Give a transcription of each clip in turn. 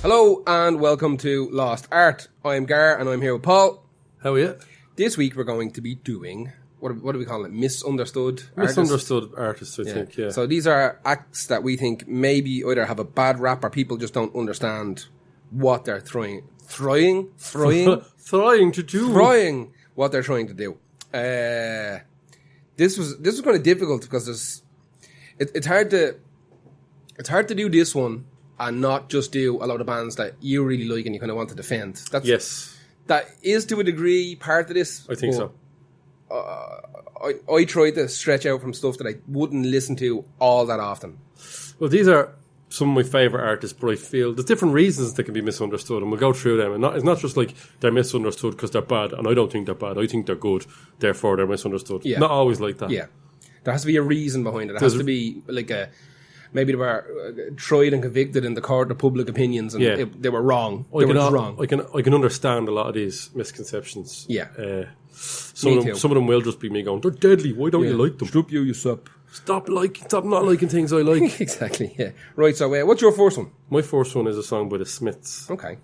Hello and welcome to Lost Art. I'm Gar and I'm here with Paul. How are you? This week we're going to be doing, what do we call it? Misunderstood artists, I think, yeah. So these are acts that we think maybe either have a bad rap or people just don't understand what they're trying to do. What they're trying to do. This was kind of difficult because it's hard to do this one and not just do a lot of bands that you really like and you kind of want to defend. That is to a degree part of this. I think so. I try to stretch out from stuff that I wouldn't listen to all that often. Well, these are some of my favourite artists, but I feel there's different reasons they can be misunderstood, and we'll go through them. And it's not just like they're misunderstood because they're bad, and I don't think they're bad. I think they're good, therefore they're misunderstood. Yeah. Not always like that. Yeah. There has to be a reason behind it. There has to be like maybe they were tried and convicted in the court of public opinions, and they were wrong. They were wrong. I can understand a lot of these misconceptions. Yeah. Some of them will just be me going, they're deadly. Why don't you like them? Stop you sup. Stop not liking things I like. Exactly. Yeah. Right. So, what's your first one? My first one is a song by the Smiths. Okay.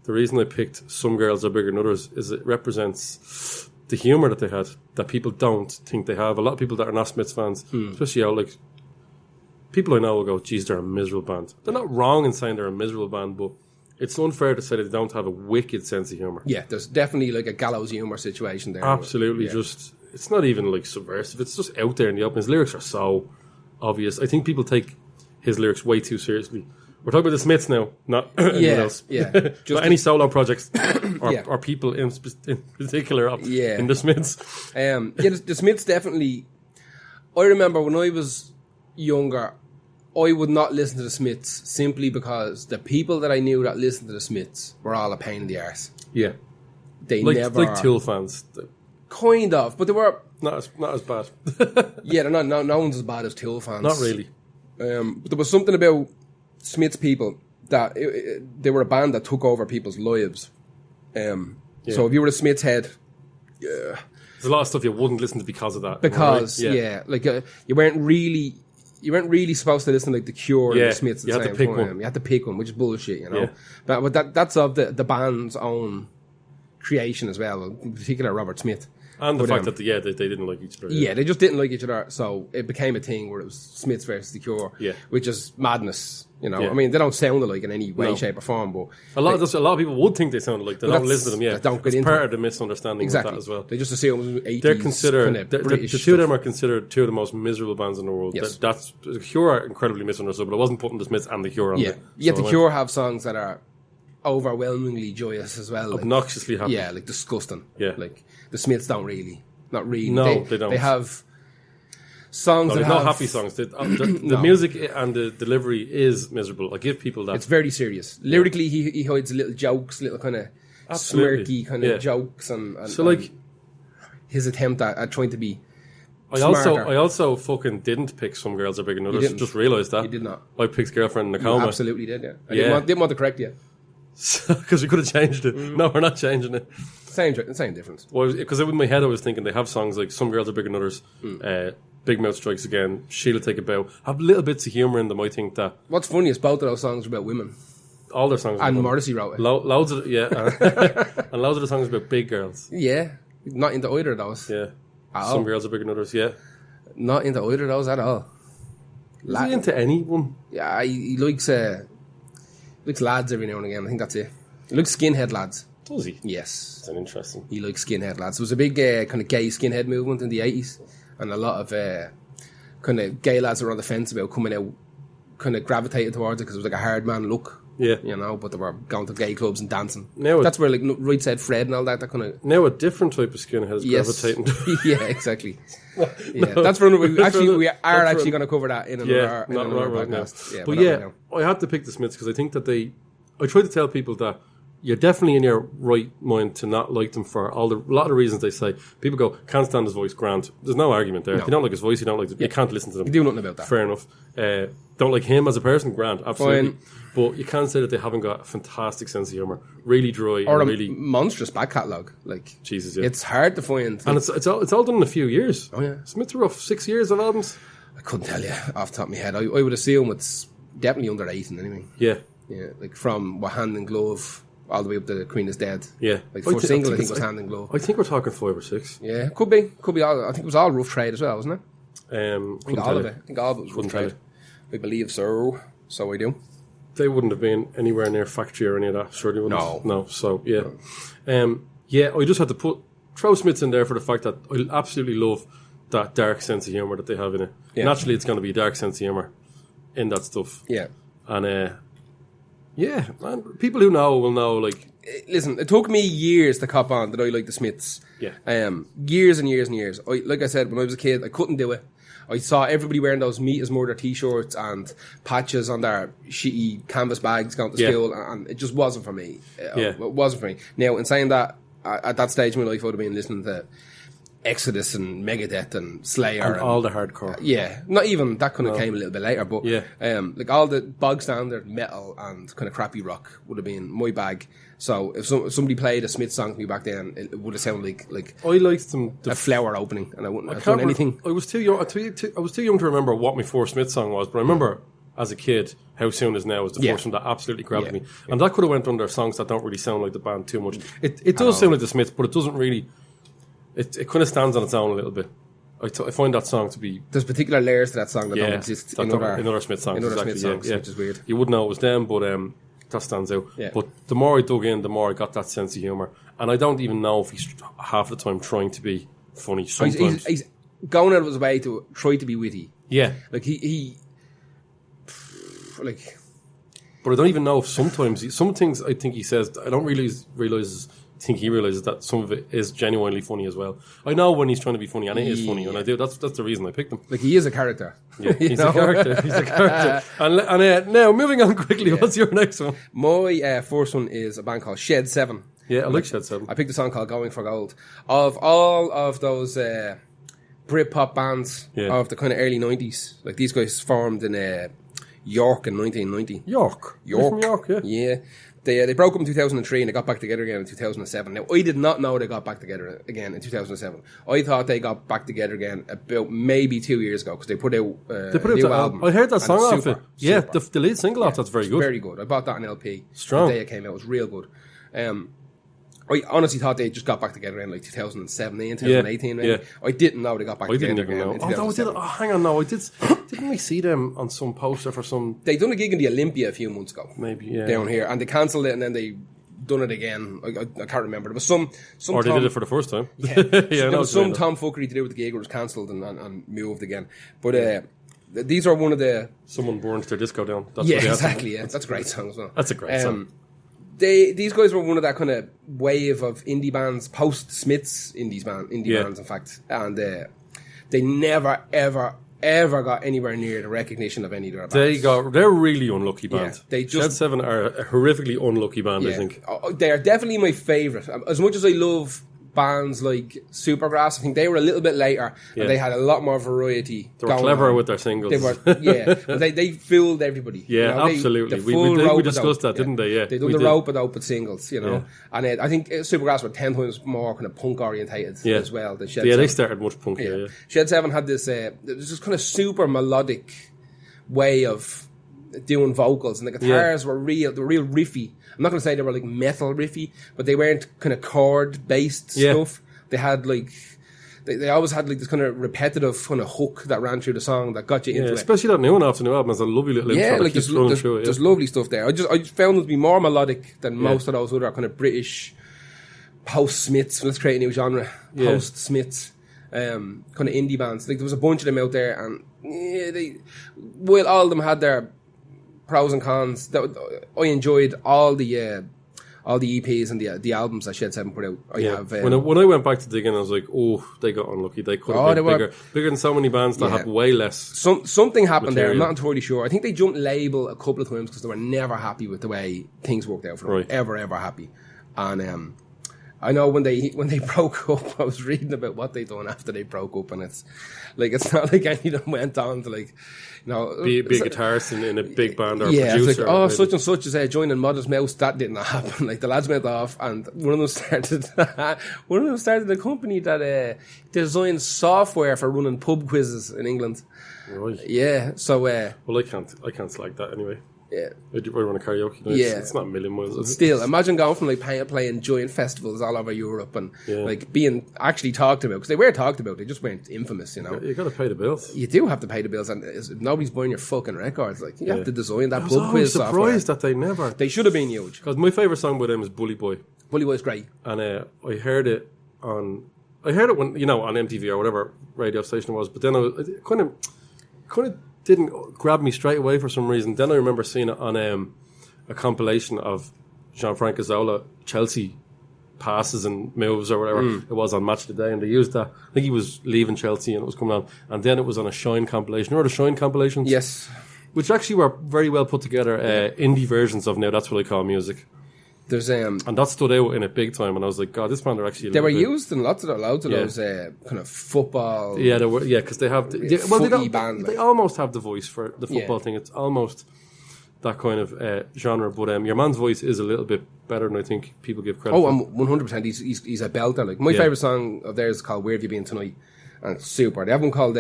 The reason I picked Some Girls Are Bigger Than Others is it represents the humour that they had that people don't think they have. A lot of people that are not Smiths fans, especially like people I know will go, geez, they're a miserable band. They're not wrong in saying they're a miserable band, but it's unfair to say that they don't have a wicked sense of humour. Yeah, there's definitely like a gallows humour situation there. Absolutely, just it's not even like subversive. It's just out there in the open. His lyrics are so obvious. I think people take his lyrics way too seriously. We're talking about the Smiths now, not anyone else. Yeah, not any solo projects or people in particular in the Smiths. The Smiths definitely. I remember when I was younger, I would not listen to the Smiths simply because the people that I knew that listened to the Smiths were all a pain in the arse. Yeah, they never like Tool fans. Kind of, but they were not as bad. Yeah, they're not. No one's as bad as Tool fans. Not really. But there was something about Smiths people that they were a band that took over people's lives. So if you were a Smiths head, there's a lot of stuff you wouldn't listen to because of that. Because like you weren't really supposed to listen to like the Cure and the Smiths. You had to pick one. You had to pick one, which is bullshit, you know. Yeah. But that's of the band's own creation as well. In particular, Robert Smith. And the fact that they didn't like each other. Yeah, they just didn't like each other, so it became a thing where it was Smiths versus The Cure, which is madness, you know. I mean, they don't sound alike in any way, shape or form, but a lot of people would think they sound alike. They don't listen to them, It's part of the misunderstanding with that as well. They just assume 80s they're considered, kind of British the two of them are considered two of the most miserable bands in the world. Yes. The Cure are incredibly misunderstood, but I wasn't putting the Smiths and The Cure on there. Yet The Cure have songs that are overwhelmingly joyous as well. Obnoxiously happy. Yeah, like disgusting. Yeah. Like the Smiths don't really. Not really. No, they don't. They have songs that have... not happy songs. The music and the delivery is miserable. I give people that. It's very serious. Lyrically, he hides little jokes, little kind of smirky kind of jokes, and so like his attempt at trying to be. I also fucking didn't pick Some Girls Are Bigger Than Others. Just realised that. You did not. I picked Girlfriend in a Coma. You absolutely did. Yeah. I didn't want to correct you. Because we could have changed it. No, we're not changing it. Same difference. Well, because in my head I was thinking they have songs like Some Girls Are Bigger Than Others, Big Mouth Strikes Again, Sheila Take a Bow, have little bits of humour in them. I think that. What's funny is both of those songs are about women. All their songs. And Morrissey wrote it. Loads of and loads of the songs about big girls. Yeah, not into either of those. Yeah, Some Girls Are Bigger Than Others. Yeah, not into either of those at all. Is he into anyone? Yeah, he likes lads every now and again. I think that's it. He likes skinhead lads. Does he? Yes. That's interesting. He likes skinhead lads. There was a big kind of gay skinhead movement in the 80s, and a lot of kind of gay lads were on the fence about coming out, kind of gravitated towards it because it was like a hard man look. Yeah. You know, but they were going to gay clubs and dancing. Now that's where like Right Said Fred and all that kind of... Now a different type of skinhead is gravitating. Yeah, exactly. That's for we are actually going to cover that in another podcast. Now. But I had to pick the Smiths because I think that I try to tell people that you're definitely in your right mind to not like them for a lot of the reasons they say. People go, can't stand his voice, Grant. There's no argument there. No. If you don't like his voice, you don't like you can't listen to them. You do nothing about that. Fair enough. Don't like him as a person, Grant, absolutely. Fine. But you can't say that they haven't got a fantastic sense of humour. Really dry. Or and a really monstrous back catalogue. Like, Jesus, it's hard to find. And it's all done in a few years. Oh, yeah. Smiths were off 6 years of albums. I couldn't tell you off the top of my head. I would assume it's definitely under 8 anyway. Yeah. Yeah, like from Hand in Glove all the way up to Queen is Dead. Yeah. Like the first single I think was Hand in Glove. I think we're talking 5 or 6. Yeah, could be all. I think it was all Rough Trade as well, wasn't it? I think all of it. I think all of it was Rough Trade. I believe so. So I do. They wouldn't have been anywhere near Factory or any of that, surely wouldn't. No. So yeah. I just had to throw Smiths in there for the fact that I absolutely love that dark sense of humour that they have in it. Yeah. Naturally, it's going to be a dark sense of humour in that stuff. Yeah. And man, people who know will know. Like, listen, it took me years to cop on that I like the Smiths. Yeah. Years and years and years. Like I said, when I was a kid, I couldn't do it. I saw everybody wearing those Meat is Murder t-shirts and patches on their shitty canvas bags going to school, and it just wasn't for me. It wasn't for me. Now, in saying that, at that stage in my life, I would have been listening to Exodus and Megadeth and Slayer. And all the hardcore. Yeah. Not even, that kind of came a little bit later, but like all the bog standard metal and kind of crappy rock would have been my bag. So if somebody played a Smith song to me back then, it would have sounded like I liked them a flower opening, and I wouldn't have done anything. I was too young. I was too young to remember what my first Smith song was, but I remember as a kid, How Soon Is Now was the first one that absolutely grabbed me, and that could have went under songs that don't really sound like the band too much. It does sound like the Smiths, but it doesn't really. It kind of stands on its own a little bit. I find that song to be. There's particular layers to that song that don't exist in other Smith songs. Which is weird. You wouldn't know it was them, but that stands out. Yeah. But the more I dug in, the more I got that sense of humour. And I don't even know if he's half the time trying to be funny. Sometimes he's going out of his way to try to be witty. Yeah, like he like. But I don't even know if sometimes some things I think he says I don't think he realises that some of it is genuinely funny as well. I know when he's trying to be funny, and it is funny, and I do. That's the reason I picked him. Like, he is a character. Yeah, he's a character. He's a character. And now, moving on quickly, what's your next one? My first one is a band called Shed 7. Yeah, I like Shed 7. I picked a song called Going for Gold. Of all of those Britpop bands of the kind of early 90s, like, these guys formed in York in 1990. York? From York, yeah. Yeah. They broke up in 2003 and they got back together again in 2007. Now, I did not know they got back together again in 2007. I thought they got back together again about maybe 2 years ago because they put out a new album. I heard that song off it. Yeah, the lead single off that's very good. Very good. I bought that on LP. Strong. The day it came out, it was real good. I honestly thought they just got back together in like 2017, 2018. Maybe. Yeah. I didn't know they got back together again. Hang on, no, I did. Didn't we see them on some poster for some? They done a gig in the Olympia a few months ago. Maybe, yeah. Down here, and they cancelled it, and then they done it again. I can't remember. There was some. Or they did it for the first time. Yeah, there was some tomfuckery to do with the gig. It was cancelled and moved again. But these are one of the. Someone burnt their disco down. That's exactly. Yeah, that's a great song as well. That's a great song. These guys were one of that kind of wave of indie bands, post Smiths indie bands, in fact, and they never ever got anywhere near the recognition of any of their bands. They're a really unlucky band. Yeah, Shed 7 are a horrifically unlucky band, I think. They are definitely my favourite. As much as I love bands like Supergrass, I think they were a little bit later and they had a lot more variety. They were clever with their singles. They fooled everybody. Yeah, absolutely. We discussed that, didn't they? Yeah, they did the rope-a-dope with singles, you know. And I think Supergrass were 10 times more kind of punk orientated as well than Shed 7. They started much punkier. Yeah. Shed 7 had this kind of super melodic way of doing vocals, and the guitars were real riffy. I'm not going to say they were like metal riffy, but they weren't kind of chord based stuff. They had like they always had like this kind of repetitive kind of hook that ran through the song that got you into it. Especially that new one after new album has a lovely little intro. Like there's lovely stuff there. I just found it to be more melodic than most of those other kind of British post Smiths. Let's create a new genre. Post Smiths. Kind of indie bands. Like there was a bunch of them out there, and while all of them had their pros and cons, I enjoyed all the EPs and the albums that Shed 7 put out. When I went back to dig in, I was like, oh, they got unlucky. They could have been bigger than so many bands that have way less. Something happened there. I'm not entirely sure. I think they jumped label a couple of times because they were never happy with the way things worked out for them. Right. Ever happy. And I know when they broke up, I was reading about what they done after they broke up, and it's not like any of them went on to be a guitarist in a big band or a producer. It's like, such and such is joining Modest Mouse. That didn't happen. Like the lads went off, and one of them started a company that designed software for running pub quizzes in England. Right. Yeah. So well, I can't like that anyway. Yeah. I'd run a karaoke night. Yeah. It's not a million miles. Is it? Still, imagine going from like playing giant festivals all over Europe and like being actually talked about, because they were talked about, they just weren't infamous, you know. You got to pay the bills. You do have to pay the bills, and nobody's buying your fucking records. Like, you have to design that pub quiz software. I was surprised that they never. They should have been huge. Because my favourite song by them is Bully Boy. Bully Boy's great. And I heard it when, on MTV or whatever radio station it was, but then it kind of didn't grab me straight away for some reason. Then I remember seeing it on a compilation of Jean-Frank Azola, Chelsea passes and moves or whatever it was on Match of the Day, and they used that. I think he was leaving Chelsea and it was coming on, and then it was on a Shine compilation. Remember the Shine compilations? Yes. Which actually were very well put together, indie versions of Now That's What I Call Music. There's and that stood out in it big time, and I was like, God, this band are actually. They were used in loads of those kind of football. Yeah, they were. Yeah, because they have. Band, they almost have the voice for the football thing. It's almost that kind of genre. But your man's voice is a little bit better than I think people give credit. Oh, 100%. He's a belter. Like my favorite song of theirs is called "Where Have You Been Tonight," and it's super. They have one called.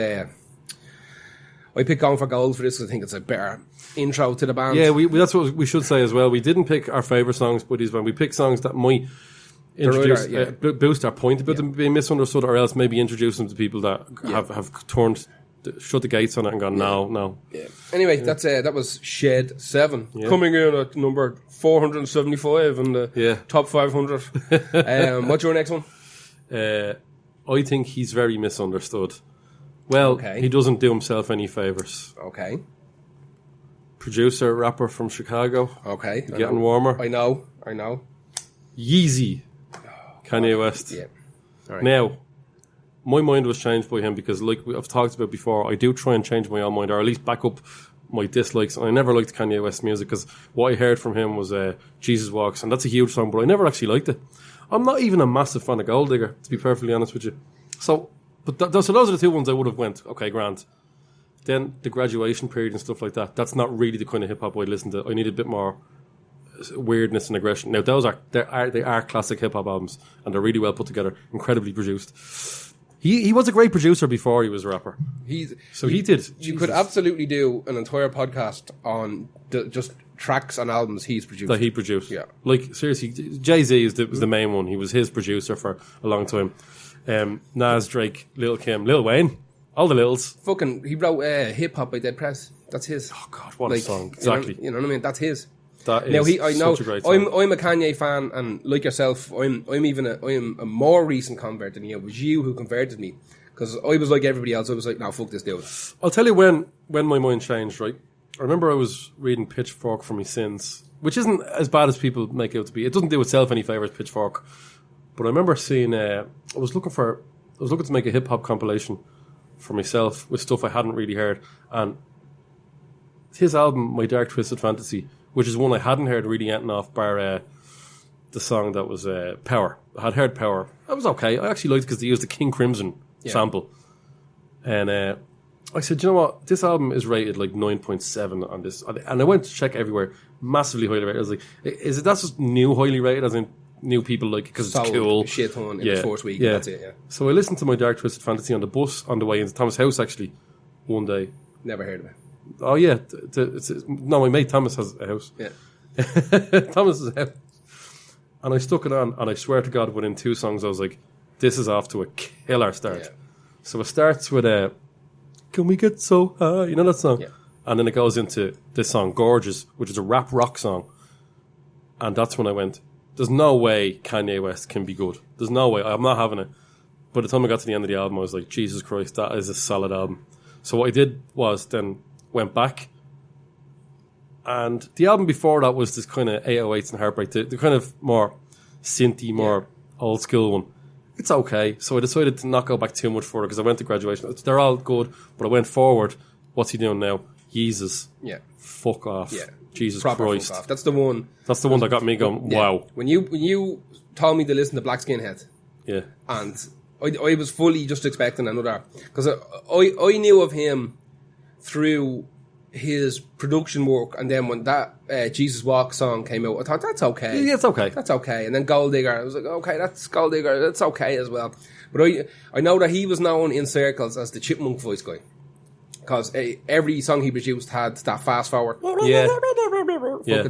I picked Going for Gold for this because I think it's a better intro to the band. Yeah, that's what we should say as well. We didn't pick our favourite songs by these bands. We picked songs that might introduce, boost our point about them being misunderstood, or else maybe introduce them to people that have shut the gates on it and gone, no. Yeah. Anyway, that was Shed 7. Yeah. Coming in at number 475 in the top 500. What's your next one? I think he's very misunderstood. Well, he doesn't do himself any favours. Okay. Producer, rapper from Chicago. Okay. Getting warmer. I know. Yeezy. Kanye West. Yeah. All right. Now, my mind was changed by him because, like I've talked about before, I do try and change my own mind, or at least back up my dislikes. And I never liked Kanye West music because what I heard from him was Jesus Walks, and that's a huge song, but I never actually liked it. I'm not even a massive fan of Gold Digger, to be perfectly honest with you. So those are the two ones I would have went, okay, grand. Then the Graduation Period and stuff like that, that's not really the kind of hip-hop I'd listen to. I need a bit more weirdness and aggression. Now, they are classic hip-hop albums, and they're really well put together, incredibly produced. He was a great producer before he was a rapper. He did. You could absolutely do an entire podcast on just tracks and albums he's produced. That he produced. Yeah. Like, seriously, Jay-Z was the main one. He was his producer for a long time. Nas, Drake, Lil Kim, Lil Wayne, all the Lils. He wrote Hip Hop by Dead Prez. That's his. Oh God, what a song! Exactly. You know what I mean? That's his. That is such a great song. I'm a Kanye fan, and like yourself, I'm a more recent convert than you. It was you who converted me, because I was like everybody else. I was like, no, fuck this dude. I'll tell you when my mind changed. Right, I remember I was reading Pitchfork for my sins, which isn't as bad as people make it out to be. It doesn't do itself any favours, Pitchfork. But I remember seeing, I was looking to make a hip hop compilation for myself with stuff I hadn't really heard, and his album, My Dark Twisted Fantasy, which is one I hadn't heard really anything off, bar the song that was Power. I had heard Power. That was okay. I actually liked it because they used the King Crimson sample, and I said, you know what? This album is rated like 9.7 on this, and I went to check everywhere, massively highly rated. I was like, that's just new highly rated, as in new people like it because it's cool. Shit on in the fourth week. Yeah. That's it. Yeah. So I listened to My Dark Twisted Fantasy on the bus on the way into Thomas' house. Actually, one day. Never heard of it. Oh yeah, my mate Thomas has a house. Yeah. Thomas has a house, and I stuck it on, and I swear to God, within 2 songs, I was like, "This is off to a killer start." Yeah. So it starts with "Can We Get So High?" You know that song, and then it goes into this song, "Gorgeous," which is a rap rock song, and that's when I went, there's no way Kanye West can be good. There's no way. I'm not having it. By the time I got to the end of the album, I was like, Jesus Christ, that is a solid album. So what I did was then went back. And the album before that was this kind of 808s and Heartbreak, the kind of more synthy, more old school one. It's okay. So I decided to not go back too much further because I went to Graduation. They're all good, but I went forward. What's he doing now? Yeezus. Yeah. Fuck off. Yeah. Jesus Proper Christ. Fuck off. That's the one. That's the one that got me going, wow. When you told me to listen to Black Skinhead. Yeah. And I was fully just expecting another. Because I knew of him through his production work, and then when that Jesus Walk song came out, I thought, that's okay. Yeah, it's okay. That's okay. And then Gold Digger, I was like, okay, that's Gold Digger, that's okay as well. But I know that he was known in circles as the Chipmunk voice guy. because every song he produced had that fast forward. Yeah. Yeah.